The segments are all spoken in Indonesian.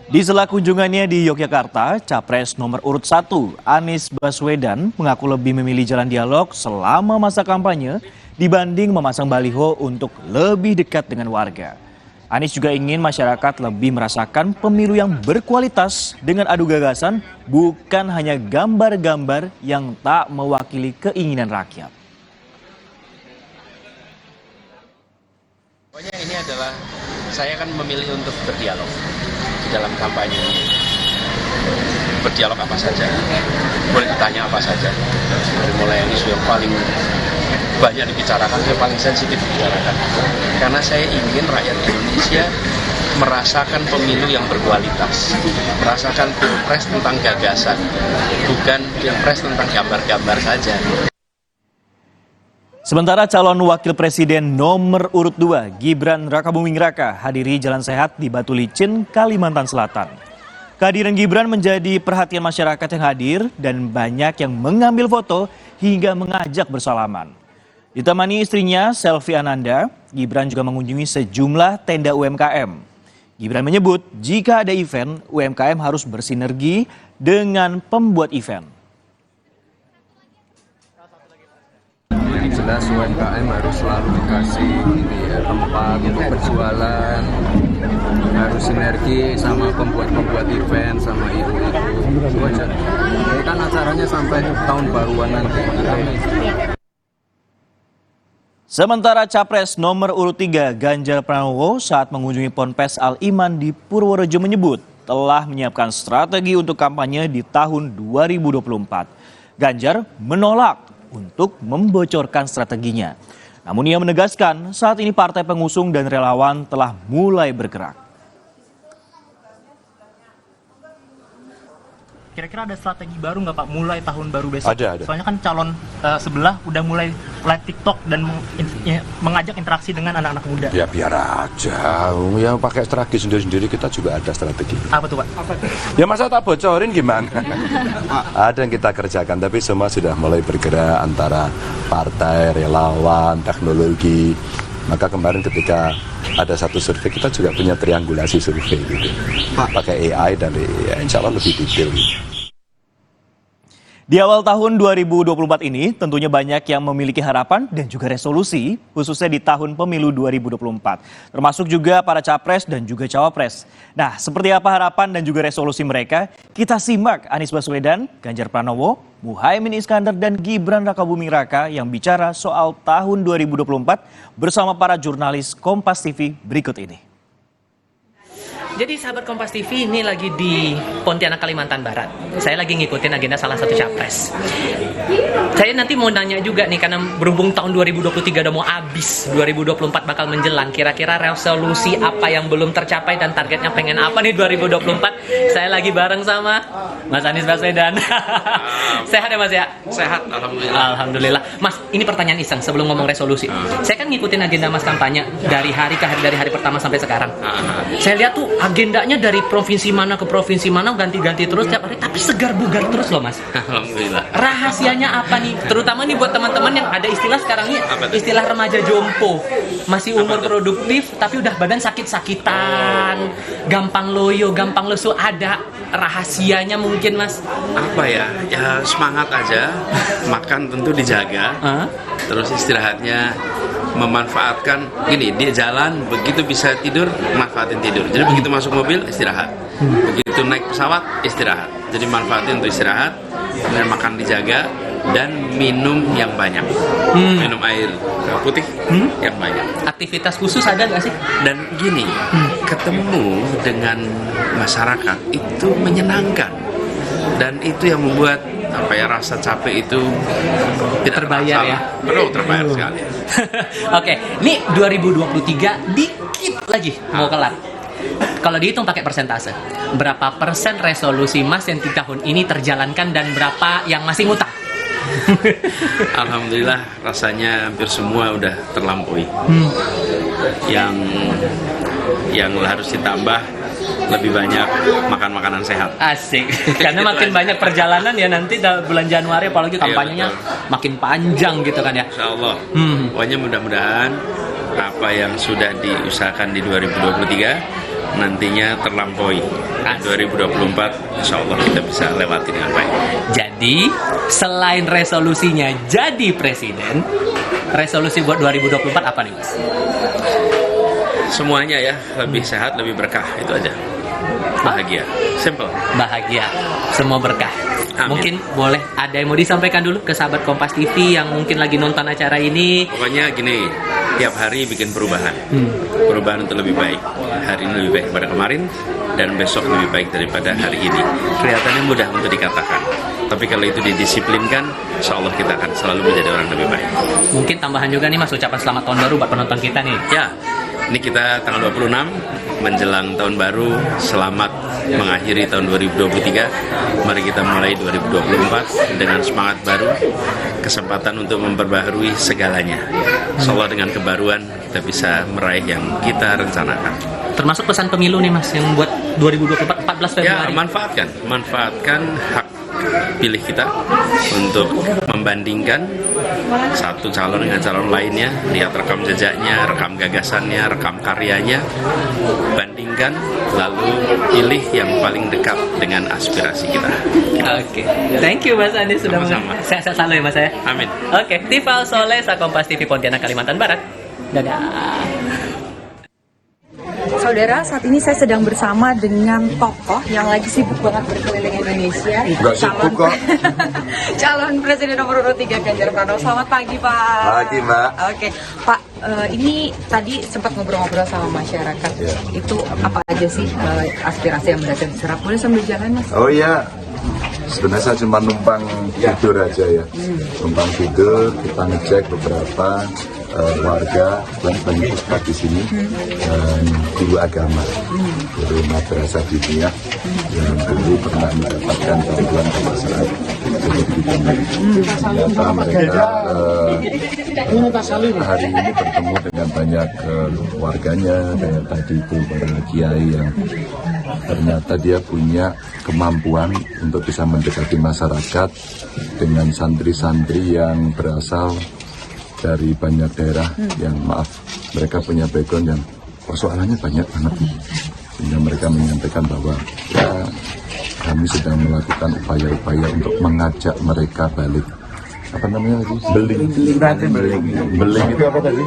Di sela kunjungannya di Yogyakarta, Capres nomor urut 1 Anies Baswedan mengaku lebih memilih jalan dialog selama masa kampanye dibanding memasang baliho untuk lebih dekat dengan warga. Anies juga ingin masyarakat lebih merasakan pemilu yang berkualitas dengan adu gagasan, bukan hanya gambar-gambar yang tak mewakili keinginan rakyat. Pokoknya ini adalah, saya kan memilih untuk berdialog di dalam kampanye. Berdialog apa saja, boleh ditanya apa saja. Dari mulai yang isu yang paling banyak dibicarakan, yang paling sensitif dibicarakan. Karena saya ingin rakyat Indonesia merasakan pemilu yang berkualitas, merasakan pilpres tentang gagasan, bukan pilpres tentang gambar-gambar saja. Sementara calon wakil presiden nomor urut 2 Gibran Rakabuming Raka hadiri Jalan Sehat di Batu Licin, Kalimantan Selatan. Kehadiran Gibran menjadi perhatian masyarakat yang hadir dan banyak yang mengambil foto hingga mengajak bersalaman. Ditemani istrinya Selvi Ananda, Gibran juga mengunjungi sejumlah tenda UMKM. Gibran menyebut jika ada event, UMKM harus bersinergi dengan pembuat event. Jelas UMKM harus selalu dikasih tempat untuk berjualan, harus sinergi sama pembuat event, sama itu aja. Ini kan acaranya sampai tahun baruan nanti. Sementara Capres nomor urut 3 Ganjar Pranowo saat mengunjungi Ponpes Al Iman di Purworejo menyebut telah menyiapkan strategi untuk kampanye di tahun 2024. Ganjar menolak untuk membocorkan strateginya. Namun ia menegaskan saat ini partai pengusung dan relawan telah mulai bergerak. Kira-kira ada strategi baru nggak Pak mulai tahun baru besok? Ada. Soalnya kan calon sebelah udah mulai live TikTok dan mengajak interaksi dengan anak-anak muda. Ya biar aja, ya pakai strategi sendiri-sendiri, kita juga ada strategi. Apa tuh Pak? Ya masa tak bocorin gimana? Ada yang kita kerjakan, tapi semua sudah mulai bergerak antara partai, relawan, teknologi. Maka kemarin ketika ada satu survei, kita juga punya triangulasi survei gitu. Pakai AI dan insya Allah lebih detail. Di awal tahun 2024 ini tentunya banyak yang memiliki harapan dan juga resolusi khususnya di tahun pemilu 2024. Termasuk juga para capres dan juga cawapres. Nah, seperti apa harapan dan juga resolusi mereka? Kita simak Anies Baswedan, Ganjar Pranowo, Muhaimin Iskandar dan Gibran Rakabuming Raka yang bicara soal tahun 2024 bersama para jurnalis Kompas TV berikut ini. Jadi sahabat Kompas TV, ini lagi di Pontianak, Kalimantan Barat. Saya lagi ngikutin agenda salah satu capres. Saya nanti mau nanya juga nih, karena berhubung tahun 2023 udah mau habis, 2024 bakal menjelang. Kira-kira resolusi apa yang belum tercapai dan targetnya pengen apa nih 2024? Saya lagi bareng sama Mas Anies Baswedan. Sehat ya Mas ya? Sehat, alhamdulillah. Alhamdulillah. Mas, ini pertanyaan iseng sebelum ngomong resolusi. Saya kan ngikutin agenda Mas kampanye dari hari ke hari, dari hari pertama sampai sekarang. Saya lihat tuh agendanya dari provinsi mana ke provinsi mana ganti-ganti terus tiap hari, tapi segar bugar terus loh Mas. Alhamdulillah. Rahasianya apa nih? Terutama nih buat teman-teman yang ada istilah sekarang ini, istilah remaja jompo. Masih umur produktif tapi udah badan sakit-sakitan, gampang loyo, gampang lesu. Ada rahasianya mungkin Mas? Apa ya? Ya semangat aja. Makan tentu dijaga. Terus istirahatnya memanfaatkan gini, dia jalan begitu bisa tidur, manfaatin tidur. Jadi begitu masuk mobil istirahat, begitu naik pesawat istirahat. Jadi manfaatin untuk istirahat, dan makan dijaga dan minum yang banyak, minum air putih yang banyak. Aktivitas khusus ada nggak sih? Dan gini, ketemu dengan masyarakat itu menyenangkan dan itu yang membuat apa ya, rasa capek itu tidak terbayar ya? Perlu terbayar sekali. Oke, ini 2023 dikit lagi mau kelar. Kalau dihitung pakai persentase, berapa persen resolusi Mas yang di tahun ini terjalankan dan berapa yang masih ngutang? Alhamdulillah rasanya hampir semua udah terlampaui. Yang harus ditambah lebih banyak makan makanan sehat. Asik. Karena makin banyak perjalanan ya nanti bulan Januari apalagi kampanyenya makin panjang gitu kan ya. Insya Allah. Pokoknya mudah-mudahan apa yang sudah diusahakan di 2023 nantinya terlampaui. 2024 insya Allah kita bisa lewati dengan baik. Jadi, selain resolusinya jadi presiden, resolusi buat 2024 apa nih, Mas? Semuanya ya, lebih sehat, lebih berkah, itu aja. Bahagia, simple. Bahagia, semua berkah. Amin. Mungkin boleh ada yang mau disampaikan dulu ke sahabat Kompas TV yang mungkin lagi nonton acara ini. Pokoknya gini, tiap hari bikin perubahan. Perubahan untuk lebih baik. Hari ini lebih baik daripada kemarin, dan besok lebih baik daripada hari ini. Kelihatannya mudah untuk dikatakan, tapi kalau itu didisiplinkan, insya Allah kita akan selalu menjadi orang lebih baik. Mungkin tambahan juga nih Mas, ucapan selamat tahun baru buat penonton kita nih. Ya, ini kita tanggal 26 menjelang tahun baru. Selamat mengakhiri tahun 2023. Mari kita mulai 2024 dengan semangat baru, kesempatan untuk memperbaharui segalanya. Insya Allah dengan kebaruan kita bisa meraih yang kita rencanakan. Termasuk pesan pemilu nih Mas, yang buat 2024 14 Ya, Februari. manfaatkan hak pilih kita untuk membandingkan satu calon dengan calon lainnya, lihat rekam jejaknya, rekam gagasannya, rekam karyanya, bandingkan, lalu pilih yang paling dekat dengan aspirasi kita. Oke, thank you Mas Andi sudah Sama-sama. Sehat-sehat selalu ya Mas ya. Amin. Oke, Tifal Soleh, Kompas TV Pontianak, Kalimantan Barat. Dadah. Saudara, saat ini saya sedang bersama dengan tokoh yang lagi sibuk banget berkeliling Indonesia. Nggak sibuk kok. Calon Presiden nomor urut 3 Ganjar Pranowo. Selamat pagi, Pak. Pagi, Mbak. Oke, Pak, ini tadi sempat ngobrol-ngobrol sama masyarakat. Ya. Itu apa aja sih aspirasi yang berada diserap? Boleh sambil jalan, Mas? Oh iya, sebenarnya saya cuma numpang tidur aja ya. Numpang tidur, kita ngecek beberapa warga dan banyak ustadz di sini dan guru agama dari madrasah diniyah yang dulu pernah mendapatkan bantuan ke masyarakat. Jadi ternyata mereka hari ini bertemu dengan banyak warganya, kayak tadi itu para kiai yang ternyata dia punya kemampuan untuk bisa mendekati masyarakat dengan santri-santri yang berasal dari banyak daerah yang mereka punya background yang persoalannya banyak banget, sehingga mereka menyampaikan bahwa ya kami sedang melakukan upaya-upaya untuk mengajak mereka balik. Apa namanya tadi? Beling itu apa tadi?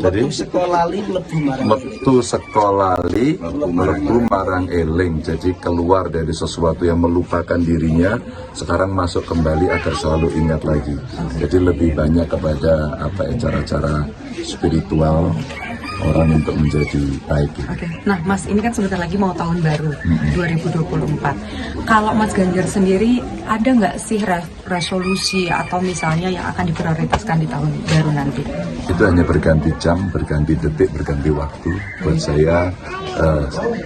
Jadi metu sekolali mlebu marang eling. Jadi keluar dari sesuatu yang melupakan dirinya, sekarang masuk kembali agar selalu ingat lagi. Jadi lebih banyak kepada cara-cara spiritual orang untuk menjadi baik. Oke. Nah, Mas, ini kan sebentar lagi mau tahun baru 2024. Kalau Mas Ganjar sendiri ada nggak sih resolusi atau misalnya yang akan diprioritaskan di tahun baru nanti? Itu hanya berganti jam, berganti detik, berganti waktu. Buat saya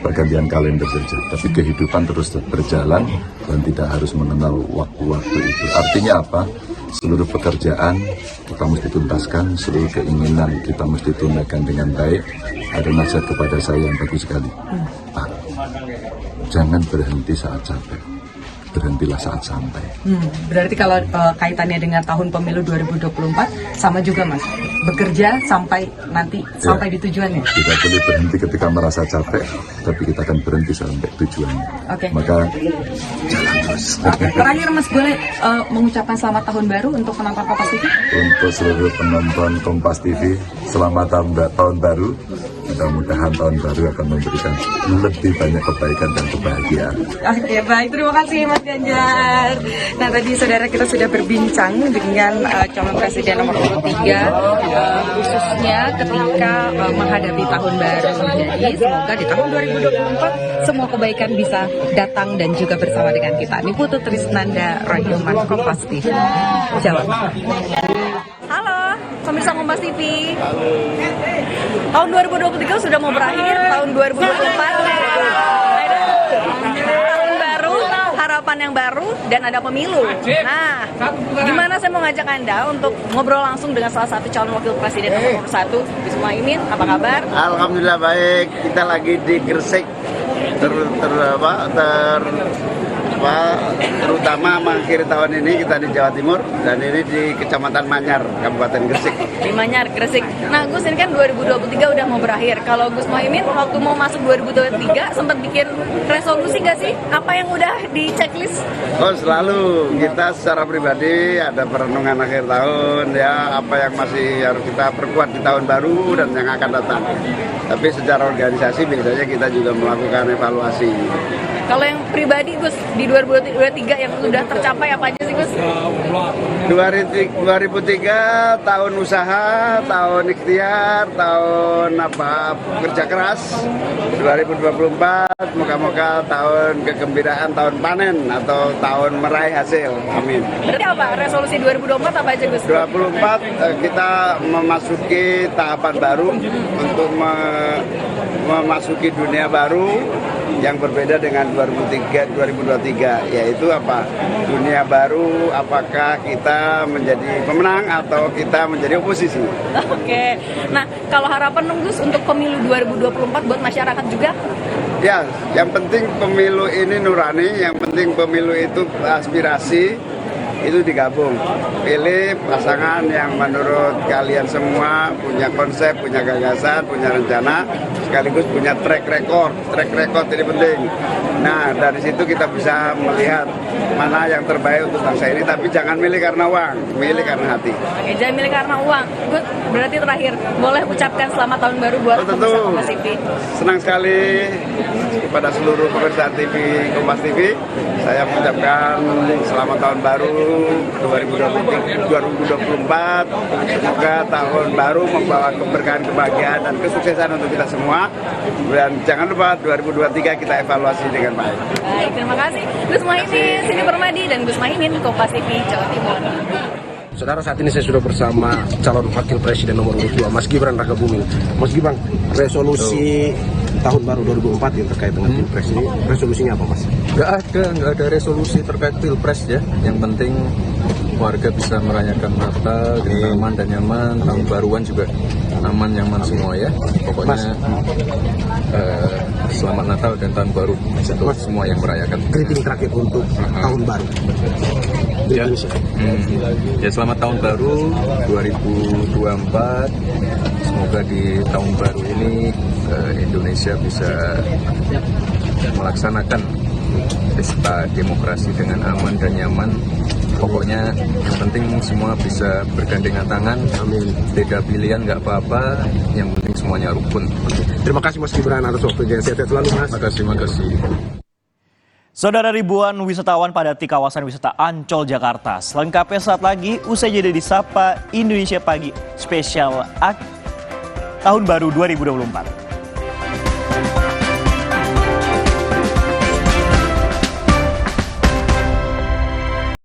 pergantian kalender saja. Tapi kehidupan terus berjalan dan tidak harus mengenal waktu-waktu itu. Artinya apa? Seluruh pekerjaan kita mesti tuntaskan, seluruh keinginan kita mesti tunaikan dengan baik. Ada nasihat kepada saya yang bagus sekali, Pak, jangan berhenti saat capek, berhentilah saat sampai. Berarti kalau kaitannya dengan tahun pemilu 2024 sama juga, Mas, bekerja sampai nanti sampai di tujuannya. Tidak boleh berhenti ketika merasa capek, tapi kita akan berhenti sampai tujuannya. Oke. Maka jalan terus. Terakhir, Mas, boleh mengucapkan selamat tahun baru untuk penonton Kompas TV? Untuk seluruh penonton Kompas TV, selamat tahun baru. Mudah-mudahan tahun baru akan memberikan lebih banyak kebaikan dan kebahagiaan. Oke, baik. Terima kasih, Mas Ganjar. Nah, tadi saudara kita sudah berbincang dengan calon presiden nomor urut 3, khususnya ketika menghadapi tahun baru. Jadi, semoga di tahun 2024 semua kebaikan bisa datang dan juga bersama dengan kita. Ini Putu Trisnanda Rohyoman, Kompas TV, Jawa. Halo, pemirsa Kompas TV. Tahun 2023 sudah mau berakhir, tahun 2024 tahun baru, harapan yang baru, dan ada pemilu. Nah, gimana saya mau ngajak Anda untuk ngobrol langsung dengan salah satu calon wakil presiden nomor 1, Gus Muhaimin. Apa kabar? Alhamdulillah baik. Kita lagi di Gresik terutama mengakhiri tahun ini kita di Jawa Timur dan ini di Kecamatan Manyar, Kabupaten Gresik. Di Manyar, Gresik. Nah, Gus, ini kan 2023 udah mau berakhir. Kalau Gus Muhaimin waktu mau masuk 2023 sempat bikin resolusi nggak sih? Apa yang udah di checklist? Oh, selalu kita secara pribadi ada perenungan akhir tahun ya, apa yang masih harus kita perkuat di tahun baru dan yang akan datang. Tapi secara organisasi biasanya kita juga melakukan evaluasi. Kalau yang pribadi Gus di 2023 yang sudah tercapai apa aja sih Gus? 2003 tahun usaha, tahun ikhtiar, tahun kerja keras. 2024 moga-moga tahun kegembiraan, tahun panen atau tahun meraih hasil. Amin. Berarti apa? Resolusi 2024 apa aja Gus? 2024 kita memasuki tahapan baru untuk memasuki dunia baru yang berbeda dengan 2023, yaitu apa? Dunia baru, apakah kita menjadi pemenang atau kita menjadi oposisi? Oke. Nah, kalau harapan Gus untuk pemilu 2024 buat masyarakat juga? Ya, yang penting pemilu ini nurani, yang penting pemilu itu aspirasi, itu digabung. Pilih pasangan yang menurut kalian semua punya konsep, punya gagasan, punya rencana, sekaligus punya track record. Track record ini penting. Nah, dari situ kita bisa melihat mana yang terbaik untuk bangsa ini, tapi jangan milih karena uang, milih karena hati. Oke, jangan milih karena uang. Gus, berarti terakhir, boleh ucapkan selamat tahun baru buat pemirsa Kompas TV. Senang sekali kepada seluruh pemirsa TV Kompas TV. Saya mengucapkan selamat tahun baru 2024. Semoga tahun baru membawa keberkahan, kebahagiaan, dan kesuksesan untuk kita semua. Dan jangan lupa 2023 kita evaluasi dengan baik. Baik, terima kasih. Gus Muhaimin, Siti Permadi, dan Gus Muhaimin, Kompas TV, Jawa Timur. Saudara, saat ini saya sudah bersama calon wakil presiden nomor urut 2, Mas Gibran Rakabuming. Mas Gibran, resolusi tahun baru 2004 yang terkait dengan pilpres ini, resolusinya apa Mas? Nggak ada resolusi terkait pilpres ya. Yang penting warga bisa merayakan Natal dengan aman dan nyaman, tahun baruan juga aman nyaman semua ya. Pokoknya selamat Natal dan tahun baru untuk semua yang merayakan. Greeting terakhir untuk tahun baru. Ya, ya selamat tahun baru 2024. Semoga di tahun baru ini Indonesia bisa melaksanakan pesta demokrasi dengan aman dan nyaman. Pokoknya yang penting semua bisa bergandengan tangan. Amin. Beda pilihan nggak apa-apa. Yang penting semuanya rukun. Terima kasih Mas Gibran atas waktunya. Sehat selalu Mas. Makasih. Saudara, ribuan wisatawan padati kawasan wisata Ancol, Jakarta. Selengkapnya saat lagi, usai jeda di Sapa Indonesia Pagi spesial tahun baru 2024.